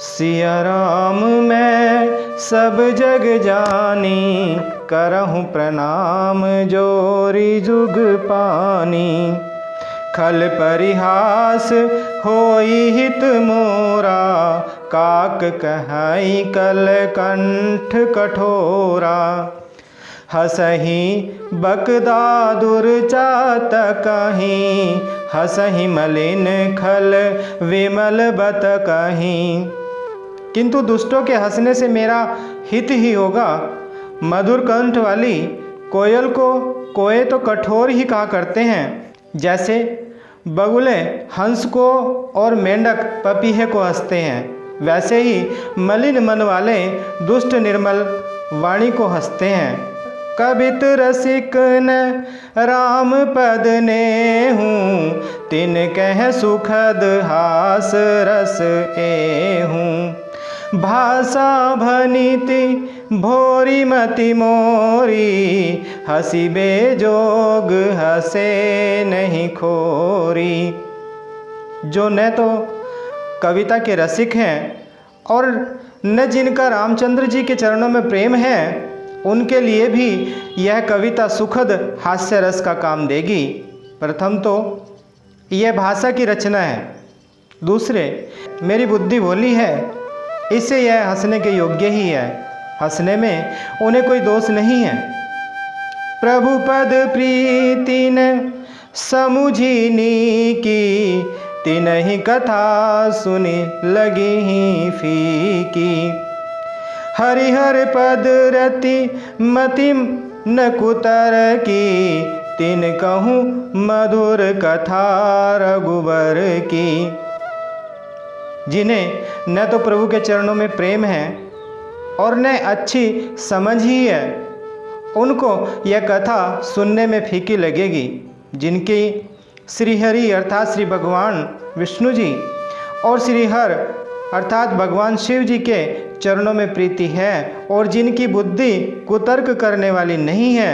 सिया राम मैं सब जग जानी, करहूँ प्रणाम जोरी जुग पानी। खल परिहास होई हित मोरा, काक कहाई कल कंठ कठोरा। हसही बकदादुर चातकहीं, हसही मलिन खल विमल बत कहीं। किंतु दुष्टों के हंसने से मेरा हित ही होगा। मधुर कंठ वाली कोयल को कोए तो कठोर ही कहा करते हैं, जैसे बगुले हंस को और मेंढक पपीहे को हंसते हैं, वैसे ही मलिन मन वाले दुष्ट निर्मल वाणी को हंसते हैं। कबित रसिक न राम पद ने हूँ, तिन कह सुखद हास रस ए हूँ। भाषा भनीति भोरी मति मोरी, हसी बेजोग हसे नहीं खोरी। जो न तो कविता के रसिक हैं और न जिनका रामचंद्र जी के चरणों में प्रेम है, उनके लिए भी यह कविता सुखद हास्य रस का काम देगी। प्रथम तो यह भाषा की रचना है, दूसरे मेरी बुद्धि भोली है, इससे यह हंसने के योग्य ही है। हंसने में उन्हें कोई दोष नहीं है। प्रभु पद प्रीति न समुझिनी की, तिनहि कथा सुनी लगी ही फीकी। हरिहर पद रति मति न कुतर की, तिन कहूँ मधुर कथा रघुबर की। जिन्हें न तो प्रभु के चरणों में प्रेम है और न अच्छी समझ ही है, उनको यह कथा सुनने में फीकी लगेगी। जिनकी श्रीहरि अर्थात श्री भगवान विष्णु जी और श्रीहर अर्थात भगवान शिव जी के चरणों में प्रीति है और जिनकी बुद्धि कुतर्क करने वाली नहीं है,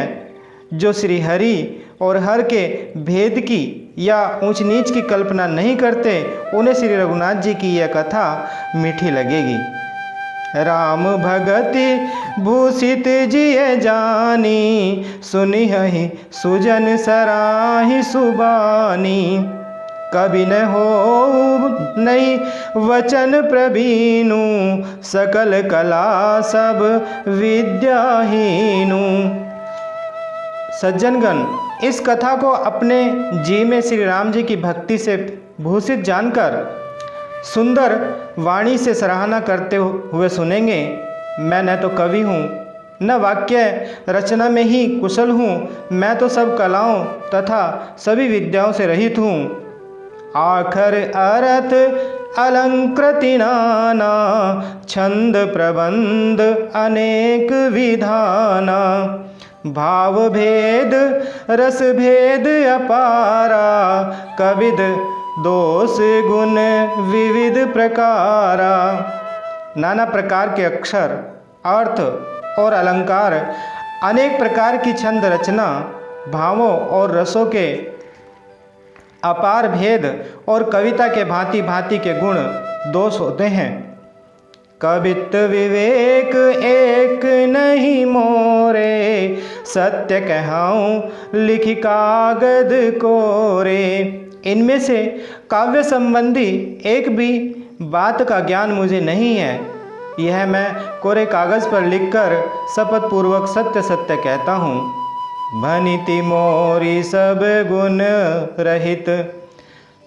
जो श्री हरि और हर के भेद की या ऊंच नीच की कल्पना नहीं करते, उन्हें श्री रघुनाथ जी की यह कथा मीठी लगेगी। राम भगति भूषित जिय जानी, सुनिहि सुजन सराहि सुबानी। कभी न हो नहीं वचन प्रवीणु, सकल कला सब विद्याहीनु। सज्जनगण, इस कथा को अपने जी में श्री राम जी की भक्ति से भूषित जानकर सुंदर वाणी से सराहना करते हुए सुनेंगे। मैं न तो कवि हूँ, न वाक्य रचना में ही कुशल हूँ, मैं तो सब कलाओं तथा सभी विद्याओं से रहित हूँ। आखर अर्थ अलंकृति नाना, छंद प्रबंध अनेक विधाना। भाव भेद रस भेद अपारा, कविद दोष गुण विविध प्रकारा। नाना प्रकार के अक्षर, अर्थ और अलंकार, अनेक प्रकार की छंद रचना, भावों और रसों के अपार भेद और कविता के भांति भांति के गुण दोष होते हैं। कवित विवेक एक नहीं मोरे, सत्य कहूँ लिखि कागद कोरे। इनमें से काव्य संबंधी एक भी बात का ज्ञान मुझे नहीं है, यह मैं कोरे कागज पर लिखकर शपथ पूर्वक सत्य सत्य कहता हूँ। भनिति मोरी सब गुण रहित,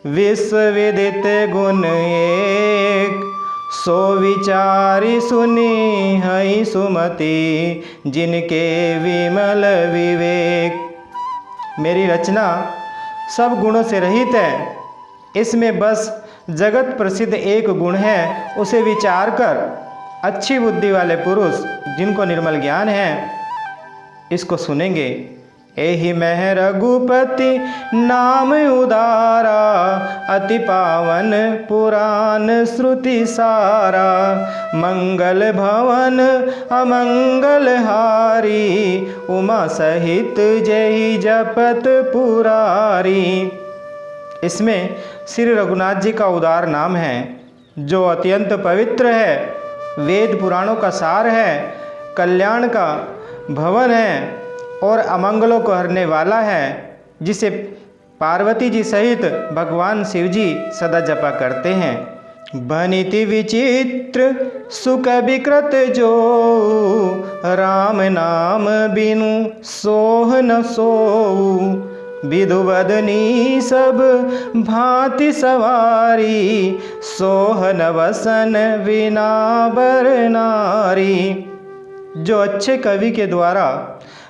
विश्व विदित गुण एक। सो विचारी सुनी हई सुमति, जिनके विमल विवेक। मेरी रचना सब गुणों से रहित है, इसमें बस जगत प्रसिद्ध एक गुण है, उसे विचार कर अच्छी बुद्धि वाले पुरुष जिनको निर्मल ज्ञान है इसको सुनेंगे। एहि मह रघुपति नाम उदारा, अति पावन पुराण श्रुति सारा। मंगल भवन अमंगल हारी, उमा सहित जय जपत पुरारी। इसमें श्री रघुनाथ जी का उदार नाम है, जो अत्यंत पवित्र है, वेद पुराणों का सार है, कल्याण का भवन है और अमंगलों को हरने वाला है, जिसे पार्वती जी सहित भगवान शिव जी सदा जपा करते हैं। बनिति विचित्र सुख विकृत जो, राम नाम बिनु सोह न सोऊ। विधुवदनी सब भांति सवारी, सोहन वसन विना बर नारी। जो अच्छे कवि के द्वारा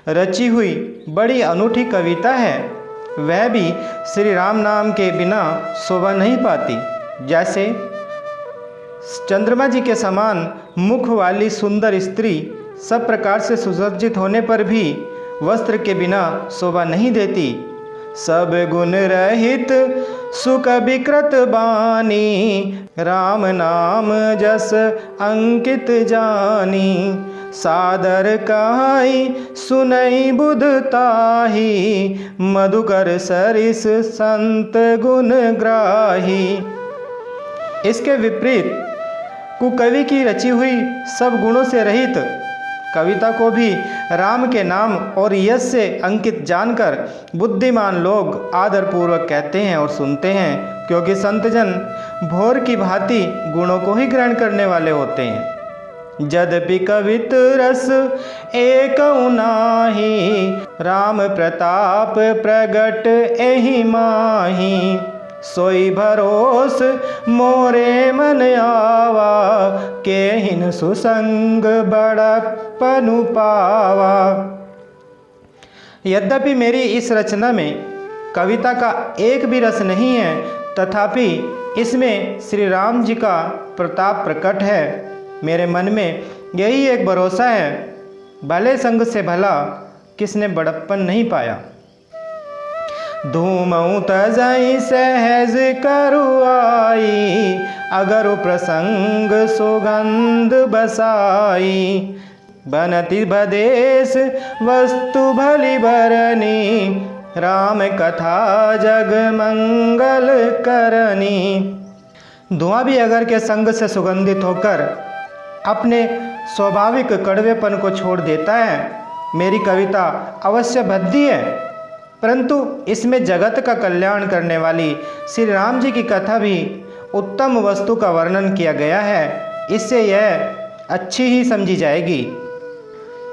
रची हुई बड़ी अनूठी कविता है, वह भी श्री राम नाम के बिना शोभा नहीं पाती। जैसे चंद्रमा जी के समान मुख वाली सुंदर स्त्री सब प्रकार से सुसज्जित होने पर भी वस्त्र के बिना शोभा नहीं देती। सब गुण रहित सुख विकृत बानी, राम नाम जस अंकित जानी। सादर कहाई सुनई बुध ताही, मधुकर सरिस संत गुण ग्राही। इसके विपरीत कुकवि की रची हुई सब गुणों से रहित कविता को भी राम के नाम और यश से अंकित जानकर बुद्धिमान लोग आदरपूर्वक कहते हैं और सुनते हैं, क्योंकि संतजन भोर की भांति गुणों को ही ग्रहण करने वाले होते हैं। यद्यपि कवित रस एक नाही, राम प्रताप प्रगट एहि माही। सोई भरोस मोरे मन आवा, केहिन सुसंग बड़प्पनु पावा। यद्यपि मेरी इस रचना में कविता का एक भी रस नहीं है, तथापि इसमें श्री राम जी का प्रताप प्रकट है। मेरे मन में यही एक भरोसा है, भले संग से भला किसने बड़प्पन नहीं पाया। धूमऊ तजई सहज करुआई, अगर प्रसंग सुगंध बसाई। बनति बदेश वस्तु भली बरनी, राम कथा जग मंगल करनी। धुआं भी अगर के संग से सुगंधित होकर अपने स्वाभाविक कड़वेपन को छोड़ देता है। मेरी कविता अवश्य भद्दी है, परंतु इसमें जगत का कल्याण करने वाली श्री राम जी की कथा भी उत्तम वस्तु का वर्णन किया गया है। इससे यह अच्छी ही समझी जाएगी।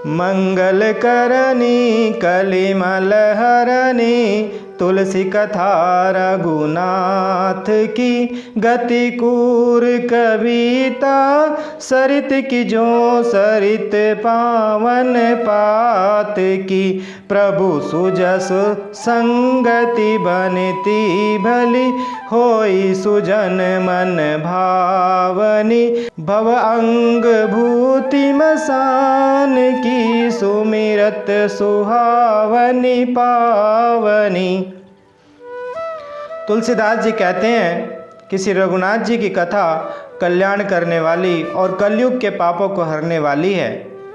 मंगल करनी कलिमल हरनी, तुलसी कथा रघुनाथ की। गति कूर कविता सरित की जो, सरित पावन पात की। प्रभु सुजस संगति बनती भली, होई सुजन मन भावनी। भव अंग भूति मसान की, सुमिरत सुहावनी पावनी। तुलसीदास जी कहते हैं कि श्री रघुनाथ जी की कथा कल्याण करने वाली और कलयुग के पापों को हरने वाली है।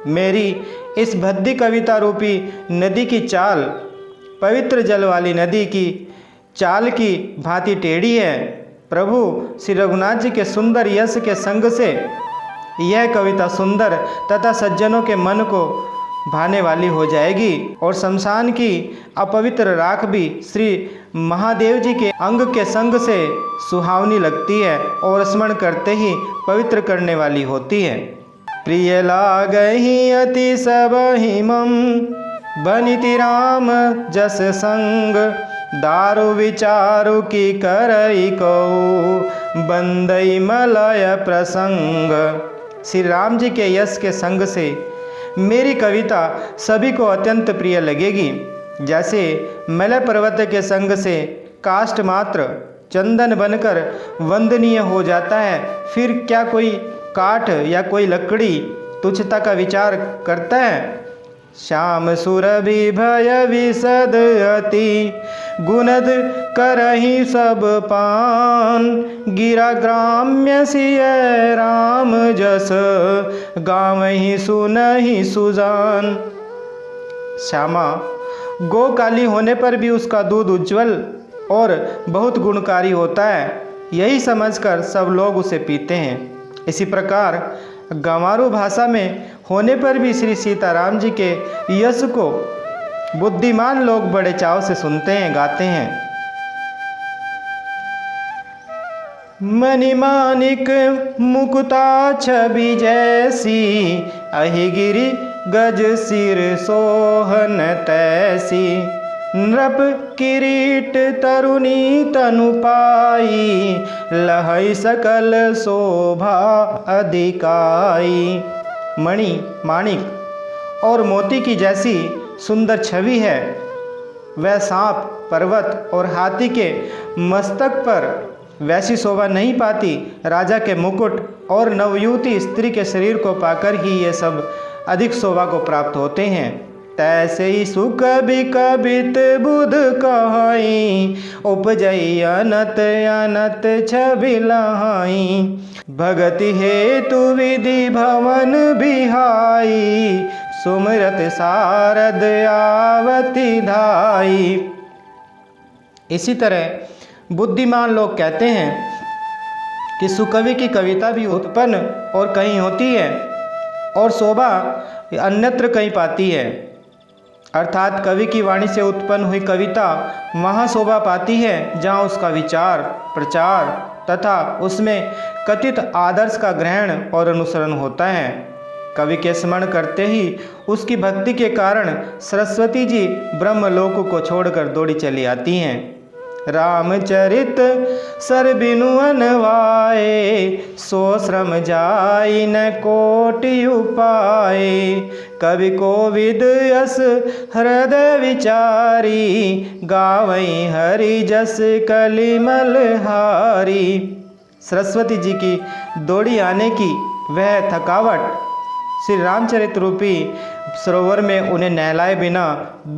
मेरी इस भद्दी कविता रूपी नदी की चाल पवित्र जल वाली नदी की चाल की भांति टेढ़ी है। प्रभु श्री रघुनाथ जी के सुंदर यश के संग से यह कविता सुंदर तथा सज्जनों के मन को भाने वाली हो जाएगी और शमशान की अपवित्र राख भी श्री महादेव जी के अंग के संग से सुहावनी लगती है और स्मरण करते ही पवित्र करने वाली होती है। प्रिय लागहि अति सब हिमम, बनिति राम जस संग। दारु विचारु की करई को, बंदई मलय प्रसंग। श्री राम जी के यश के संग से मेरी कविता सभी को अत्यंत प्रिय लगेगी। जैसे मलय पर्वत के संग से काष्ठ मात्र चंदन बनकर वंदनीय हो जाता है, फिर क्या कोई काठ या कोई लकड़ी तुच्छता का विचार करता है। श्याम सुरभि भय विशद अति, गुणद करहि सब पान। गिरा ग्राम्य सिय राम जस, गावहि सुनहि सुजान। श्यामा गो काली होने पर भी उसका दूध उज्ज्वल और बहुत गुणकारी होता है। यही समझकर सब लोग उसे पीते हैं। इसी प्रकार गंवारू भाषा में होने पर भी श्री सीताराम जी के यश को बुद्धिमान लोग बड़े चाव से सुनते हैं, गाते हैं। मणिमाणिक मुकुता छवि जैसी, अहिगिरि गज सिर सोहन तैसी। नृप किरीट तरुणी तनु पाई, लहई सकल शोभा अधिकाई। मणि, माणिक और मोती की जैसी सुंदर छवि है। वह सांप, पर्वत और हाथी के मस्तक पर वैसी शोभा नहीं पाती। राजा के मुकुट और नवयुवती स्त्री के शरीर को पाकर ही ये सब अधिक शोभा को प्राप्त होते हैं। तैसे ही सुख कबित बुध कहाई, उपजई अनत अनत छवि लहाई। भगति हेतु विधि भवन बिहाई, सुमरत सारद आवती धाई। इसी तरह बुद्धिमान लोग कहते हैं कि सुकवि की कविता भी उत्पन्न और कहीं होती है और शोभा अन्यत्र कहीं पाती है। अर्थात कवि की वाणी से उत्पन्न हुई कविता वहाँ शोभा पाती है जहाँ उसका विचार, प्रचार तथा उसमें कथित आदर्श का ग्रहण और अनुसरण होता है। कवि के स्मरण करते ही उसकी भक्ति के कारण सरस्वती जी ब्रह्मलोक को छोड़कर दौड़ी चली आती हैं। रामचरित सर बिनु अनवाए, सो श्रम जाई न कोटि उपाय। कवि कोविद यस हृदय विचारी, गावई हरि जस कलिमल हारी। सरस्वती जी की दौड़ी आने की वह थकावट श्री रामचरित रूपी सरोवर में उन्हें नहलाए बिना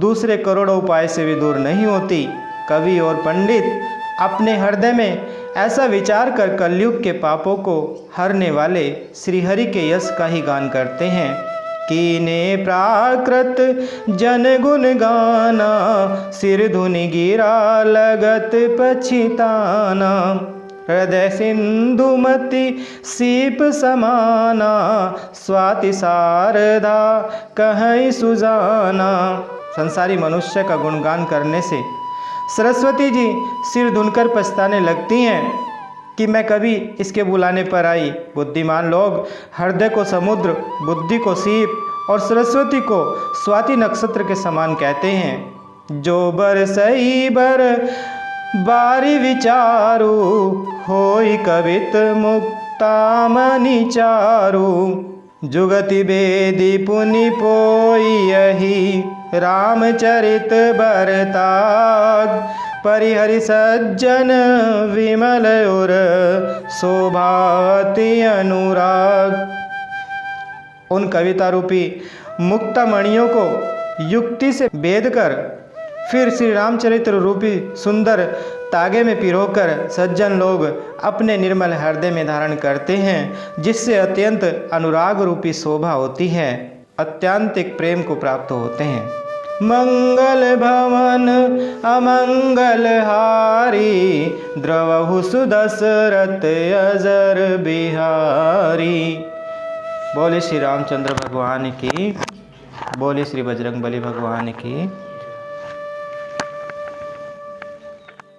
दूसरे करोड़ों उपाय से भी दूर नहीं होती। कवि और पंडित अपने हृदय में ऐसा विचार कर कलयुग के पापों को हरने वाले श्री हरि के यश का ही गान करते हैं। कीने प्राकृत जन गुण गाना, सिर धुनि गिरा लगत पछिताना। हृदय सिंधुमति सीप समाना, स्वाति शारदा कहीं सुजाना। संसारी मनुष्य का गुणगान करने से सरस्वती जी सिर धुनकर पछताने लगती हैं कि मैं कभी इसके बुलाने पर आई। बुद्धिमान लोग हृदय को समुद्र, बुद्धि को सीप और सरस्वती को स्वाति नक्षत्र के समान कहते हैं। जो बर सही बर बारी विचारू, होई कवित मुक्ता मनि चारू। जुगति बेदी पुनि पोई यही, रामचरित बरताग। परिहरि सज्जन विमल उर, शोभाति अनुराग। उन कविता रूपी मुक्ता मणियों को युक्ति से भेद कर फिर श्री रामचरित्र रूपी सुंदर तागे में पिरोकर सज्जन लोग अपने निर्मल हृदय में धारण करते हैं, जिससे अत्यंत अनुराग रूपी शोभा होती है, अत्यंतिक प्रेम को प्राप्त होते हैं। मंगल भवन अमंगल हारी, द्रवहु सुदशरथ अजर बिहारी। बोले श्री रामचंद्र भगवान की, बोले श्री बजरंगबली भगवान की।